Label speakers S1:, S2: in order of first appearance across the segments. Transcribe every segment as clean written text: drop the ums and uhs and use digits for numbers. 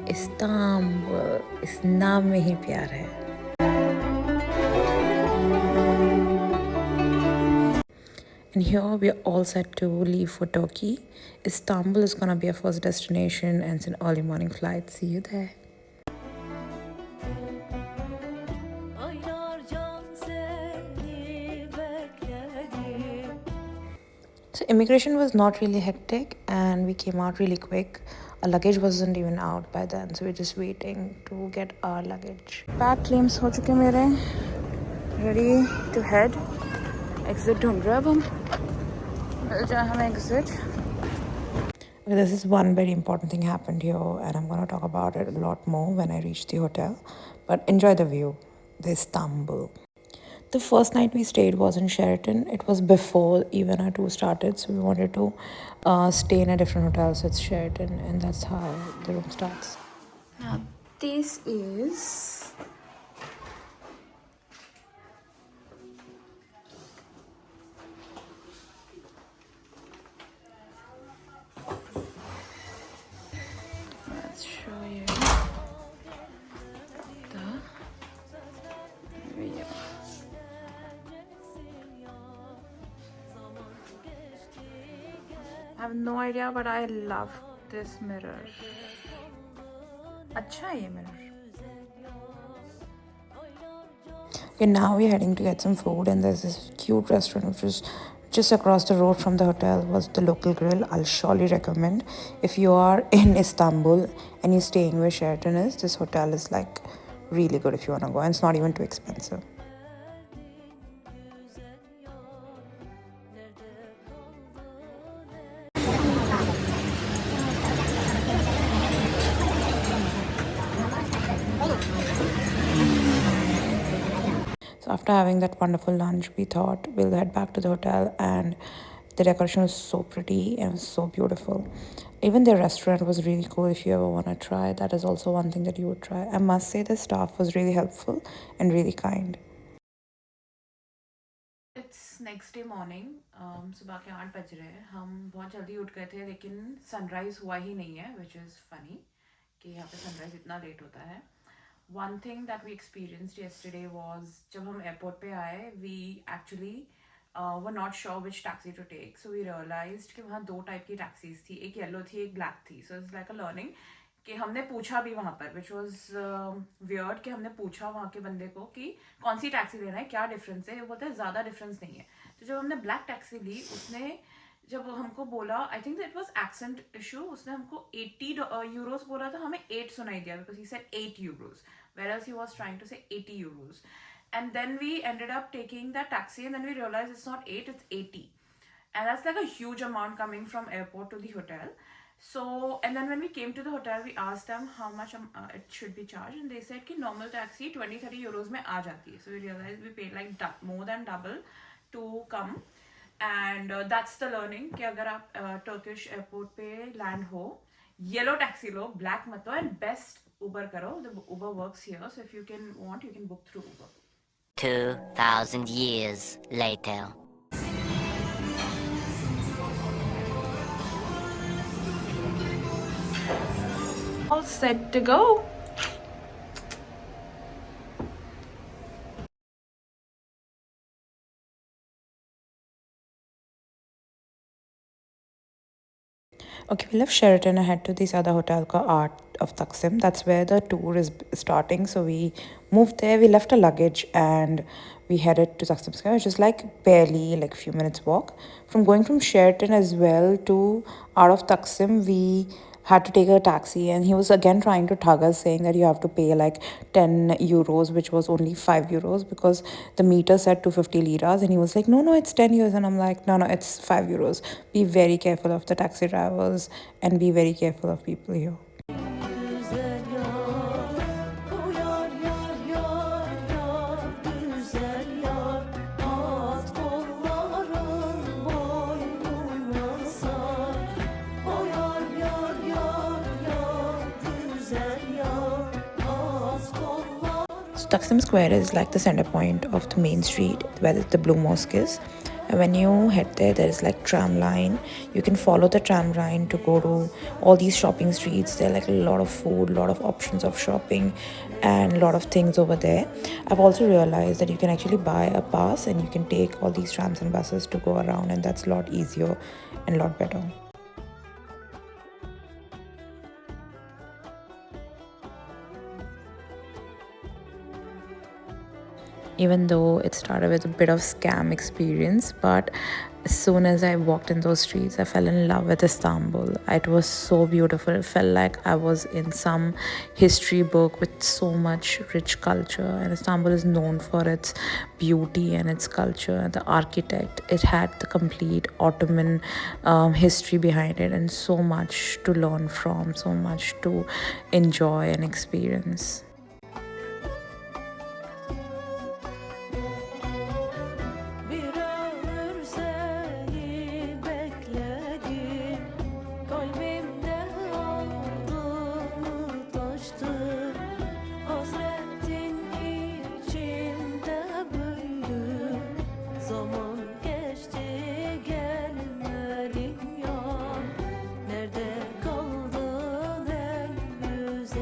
S1: Istanbul, इस नाम में ही प्यार है. And here we are all set to leave for Turkey. Istanbul is gonna be our first destination and it's an early morning flight. See you there. So immigration was not really hectic and we came out really quick. Our luggage wasn't even out by then, so we're just waiting to get our luggage. Bag claims हो चुके मेरे. Ready to head. Exit ढूंढ रहे अब हम. मिल जाए हमें exit. Okay, this is one very important thing happened here, and I'm going to talk about it a lot more when I reach the hotel. But enjoy the view. The Istanbul. The first night we stayed was in Sheraton. It was before even our tour started, so we wanted to stay in a different hotel, so it's Sheraton, and that's how the room starts. Now, this is let's show you the view. I have no idea, but I love this mirror. अच्छा है ये mirror. Okay, now we're heading to get some food, and there's this cute restaurant which is just across the road from the hotel. Was the local grill. I'll surely recommend if you are in Istanbul and you're staying where Sheraton is. This hotel is like really good if you want to go, and it's not even too expensive. So after having that wonderful lunch, we thought we'll head back to the hotel, and the decoration was so pretty and so beautiful. Even the restaurant was really cool. If you ever want to try, that is also one thing that you would try. I must say the staff was really helpful and really kind. It's next day morning. सुबह के 8 बज रहे हैं. हम बहुत जल्दी उठ गए थे, लेकिन सनराइज हुआ ही नहीं है, which is funny कि यहाँ पे सनराइज इतना लेट होता है. One thing that we experienced yesterday was जब हम airport पे आए, we actually were not sure which taxi to take. So we realized कि वहाँ दो type की taxis थी, एक yellow थी, एक black थी. So it's like a learning कि हमने पूछा भी वहाँ पर, which was weird कि हमने पूछा वहाँ के बंदे को कि कौन सी टैक्सी लेना है, क्या डिफरेंस है. वो बोलते हैं ज़्यादा डिफरेंस नहीं है. तो जब हमने ब्लैक टैक्सी ली, उसने जब हमको बोला, I think it was accent issue, उसने हमको 80 यूरोज बोला था, हमें 8 सुनाई दिया because he said 8 euros, whereas he was trying to say 80 euros. And then we ended up taking that taxi, and then we realized it's not 8, it's 80. And that's like a huge amount coming from airport to the hotel. So, and then when we came to the hotel, we asked them how much it should be charged, and they said कि normal taxi 20-30 euros में आ जाती है. So we realized we paid like more than double to come. And that's the learning कि अगर आप Turkish airport पे land हो, yellow taxi लो, black मत लो, and best Uber karo. The Uber works here, so if you can book through Uber.
S2: 2,000 years later.
S1: All set to go. Okay, we left Sheraton and head to this other hotel called Art of Taksim. That's where the tour is starting. So we moved there, we left our luggage, and we headed to Taksim Square, which is like barely like a few minutes walk. From Sheraton as well to Art of Taksim, we had to take a taxi, and he was again trying to tug us, saying that you have to pay like 10 euros, which was only 5 euros because the meter said 250 liras, and he was like, no, it's 10 euros. And I'm like, no, it's 5 euros. Be very careful of the taxi drivers and be very careful of people here. So Taksim Square is like the center point of the main street where the Blue Mosque is. And when you head there is like tram line. You can follow the tram line to go to all these shopping streets. There are like a lot of food, a lot of options of shopping, and a lot of things over there. I've also realized that you can actually buy a pass and you can take all these trams and buses to go around, and that's a lot easier and a lot better. Even though it started with a bit of scam experience, but as soon as I walked in those streets, I fell in love with Istanbul. It was so beautiful. It felt like I was in some history book with so much rich culture. And Istanbul is known for its beauty and its culture. The architect, it had the complete Ottoman history behind it, and so much to learn from, so much to enjoy and experience.
S3: Zaman geçti gelmedin yar. Nerede kaldın en güzel?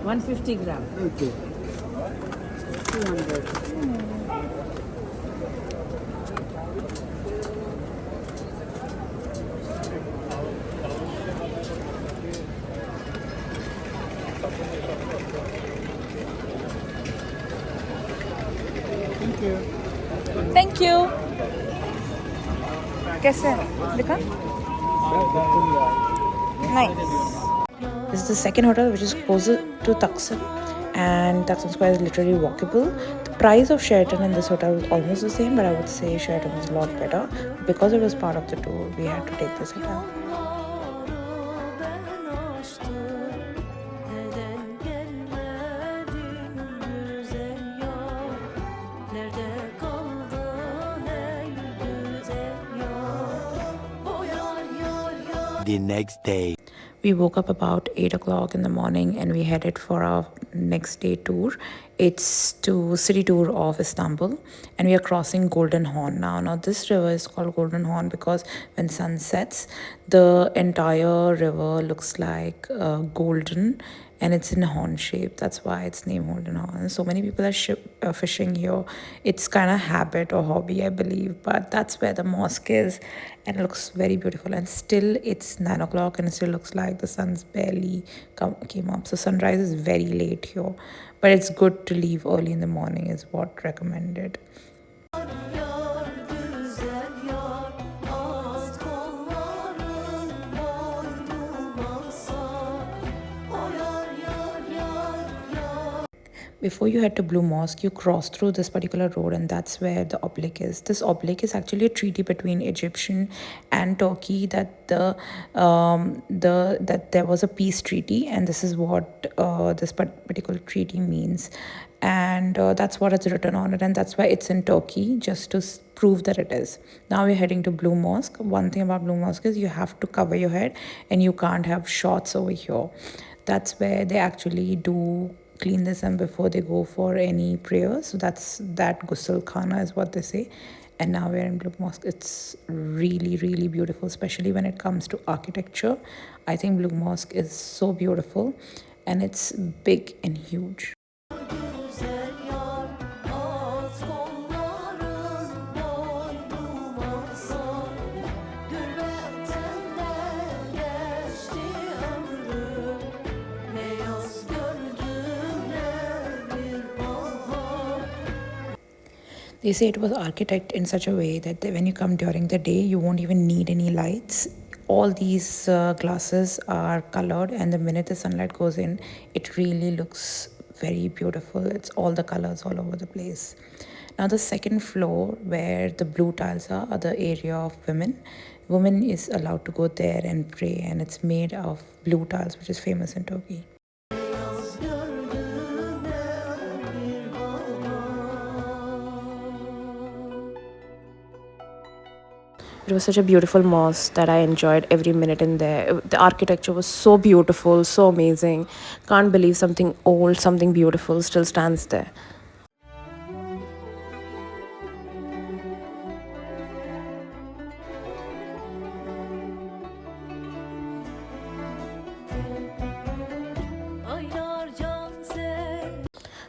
S3: 150 gram.
S4: Okay. 200. Thank you.
S1: Thank you. कैसे दिखा? Nice. This is the second hotel, which is closer to Taksim, and Taksim Square is literally walkable. The price of Sheraton in this hotel was almost the same, but I would say Sheraton was a lot better. Because it was part of the tour, we had to take this hotel.
S5: The next day.
S1: We woke up about 8 o'clock in the morning and we headed for our next day tour. It's to city tour of Istanbul, and we are crossing Golden Horn now. Now this river is called Golden Horn because when sun sets, the entire river looks like golden, and it's in a horn shape. That's why it's named Golden Horn. So many people are fishing here. It's kind of habit or hobby, I believe, but that's where the mosque is, and it looks very beautiful. And still it's 9 o'clock and it still looks like the sun's barely came up. So sunrise is very late here, but it's good to leave early in the morning is what recommended. Before you head to Blue Mosque, you cross through this particular road, and that's where the obelisk is. This obelisk is actually a treaty between Egyptian and Turkey that that there was a peace treaty, and this is what this particular treaty means, and that's what it's written on it, and that's why it's in Turkey, just to prove that it is. Now we're heading to Blue Mosque. One thing about Blue Mosque is you have to cover your head, and you can't have shots over here. That's where they actually do clean this and before they go for any prayers. So that's that ghusl khana is what they say. And now we're in Blue Mosque. It's really beautiful, especially when it comes to architecture. I think Blue Mosque is so beautiful, and it's big and huge. They say it was architected in such a way that when you come during the day, you won't even need any lights. All these glasses are colored, and the minute the sunlight goes in, it really looks very beautiful. It's all the colors all over the place. Now, the second floor, where the blue tiles are the area of women. Women is allowed to go there and pray, and it's made of blue tiles, which is famous in Turkey. It was such a beautiful mosque that I enjoyed every minute in there. The architecture was so beautiful, so amazing. Can't believe something old, something beautiful still stands there.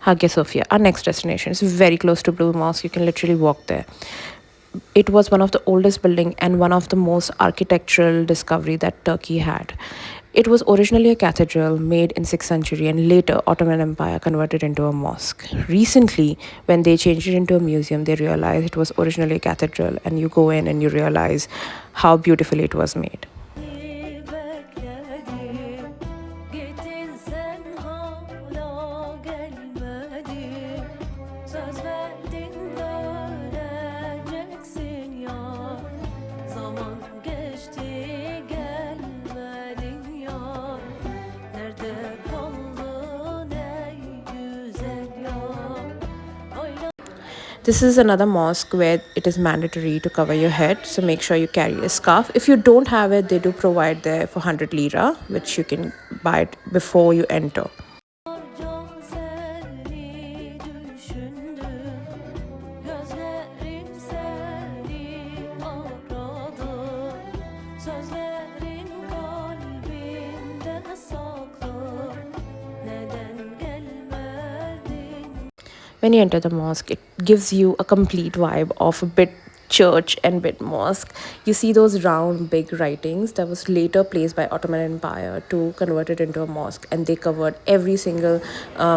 S6: Hagia Sophia, our next destination. It's very close to Blue Mosque. You can literally walk there. It was one of the oldest building and one of the most architectural discovery that Turkey had. It was originally a cathedral made in 6th century and later Ottoman Empire converted into a mosque. Recently, when they changed it into a museum, they realized it was originally a cathedral and you go in and you realize how beautifully it was made.
S3: bekledim. Gittin sen hala gelmedin. Söz verdin döneceksin ya. Zaman geçti gelmedin ya. Nerede kaldın ey güzel ya?
S6: This is another mosque where it is mandatory to cover your head, so make sure you carry a scarf. If you don't have it, they do provide there for 100 lira, which you can buy it before you enter.
S3: Can seni düşündüm. Gözlerim seni aradı. Sözlerin kalbimde saklı. Neden gelmedin?
S6: When you enter the mosque, it gives you a complete vibe of a bit church and bit mosque. You see those round big writings that was later placed by Ottoman Empire to convert it into a mosque, and they covered every single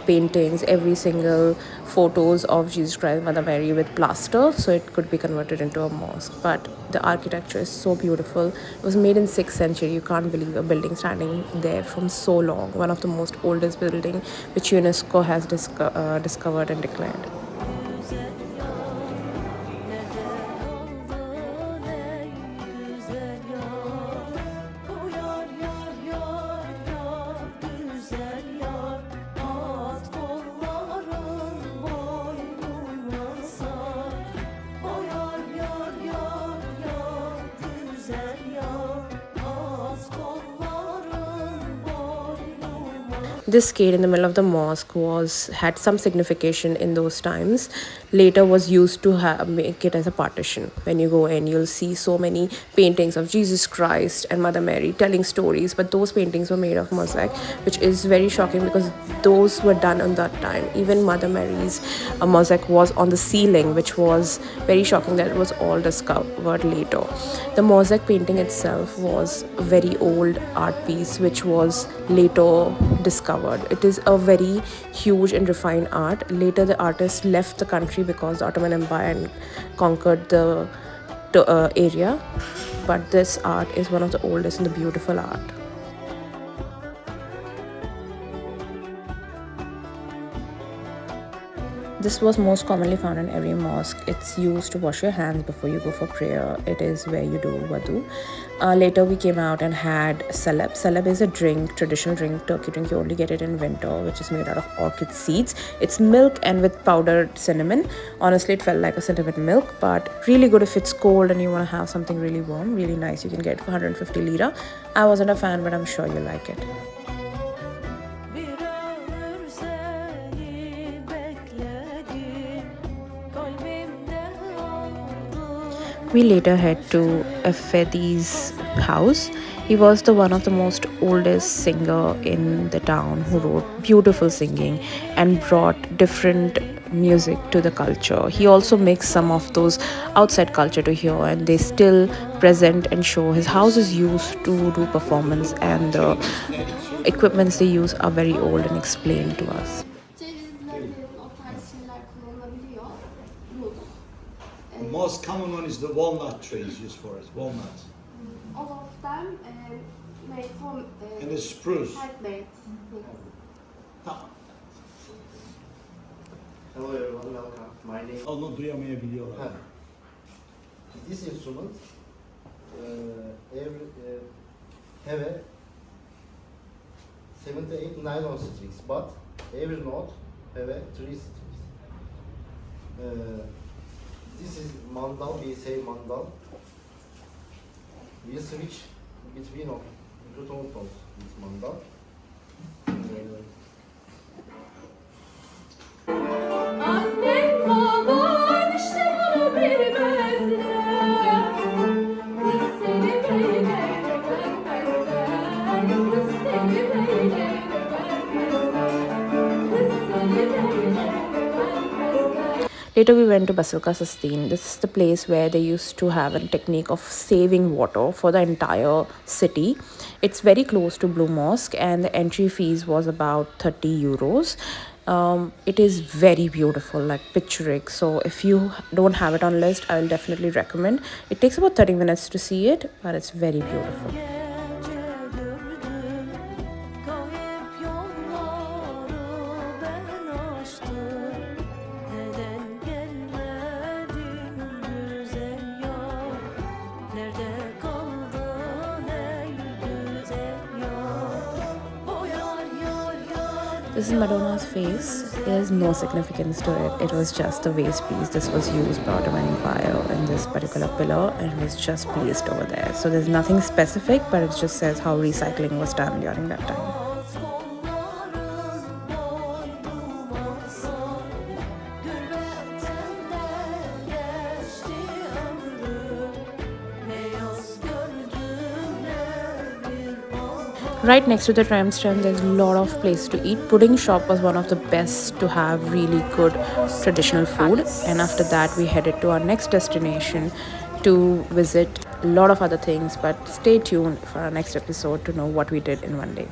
S6: paintings, every single photos of Jesus Christ, Mother Mary with plaster, so it could be converted into a mosque. But the architecture is so beautiful. It was made in 6th century. You can't believe a building standing there from so long. One of the most oldest building which UNESCO has discovered and declared.
S3: Güzel ya. Nerede kaldın ey güzel ya? Bu yar yar yar yar güzel yar. At kolların boynuna sar. O yar yar yar yar güzel yar. At kolların boynuna.
S6: This gate in the middle of the mosque had some signification in those times. Later was used to make it as a partition. When you go in, you'll see so many paintings of Jesus Christ and Mother Mary telling stories, but those paintings were made of mosaic, which is very shocking because those were done on that time. Even Mother Mary's mosaic was on the ceiling, which was very shocking that it was all discovered later. The mosaic painting itself was a very old art piece which was later discovered. It is a very huge and refined art. Later the artist left the country because the Ottoman Empire conquered the area, but this art is one of the oldest and the beautiful art. This was most commonly found in every mosque. It's used to wash your hands before you go for prayer. It is where you do wudu. Later we came out and had salep. Salep is a drink, traditional drink, Turkey drink. You only get it in winter, which is made out of orchid seeds. It's milk and with powdered cinnamon. Honestly, it felt like a cinnamon milk, but really good if it's cold and you want to have something really warm, really nice. You can get it for 150 lira. I wasn't a fan, but I'm sure you like it.
S3: Bir ömür seni bekledim. Kalbimde aldın.
S6: We later head to Efedi's house. He was the one of the most oldest singer in the town who wrote beautiful singing and brought different music to the culture. He also mixed some of those outside culture to here, and they still present and show. His house is used to do performance, and the equipments they use are very old and explained to us.
S7: Cevizlerin o tarz şeyler kullanılabiliyor. Muz.
S4: The most common one is the walnut trees used for it, walnuts.
S7: All of them made from
S4: And the spruce.
S7: handmade.
S8: Hello everyone, welcome. My name
S4: Onu duyamayabiliyorlar.
S8: this instrument have a 78 nylon strings, but every note have a 3 strings. This is mandal, we say mandal. We switch between of two tones with mandal.
S3: Annem baban işte bana bir bezle. Kız seni beyleyir vermezler. Kız seni beyleyir vermezler. Kız seni beyleyir
S6: Later, we went to Basilica Sistine. This is the place where they used to have a technique of saving water for the entire city. It's very close to Blue Mosque, and the entry fees was about 30 euros. It is very beautiful, like picturesque. So if you don't have it on list, I will definitely recommend. It takes about 30 minutes to see it, but it's very beautiful.
S3: Gece gördüm kayıp yolları ben açtım. Neden gelmedin güzel yar? Nerede kaldın ey güzel yar? O yar yar yar.
S6: This is Madonna's face. There's no significance to it. It was just a vase piece. This was used by Ottoman Empire in this particular pillar, and it was just placed over there. So there's nothing specific, but it just says how recycling was done during that time.
S3: Az kolların boynuma sar. Gürbetten de geçti ömrüm. Ne yaz gördüm ne bir bahar.
S6: Right next to the tram stand, there's a lot of places to eat. Pudding shop was one of the best to have really good traditional food. And after that, we headed to our next destination to visit a lot of other things. But stay tuned for our next episode to know what we did in one day.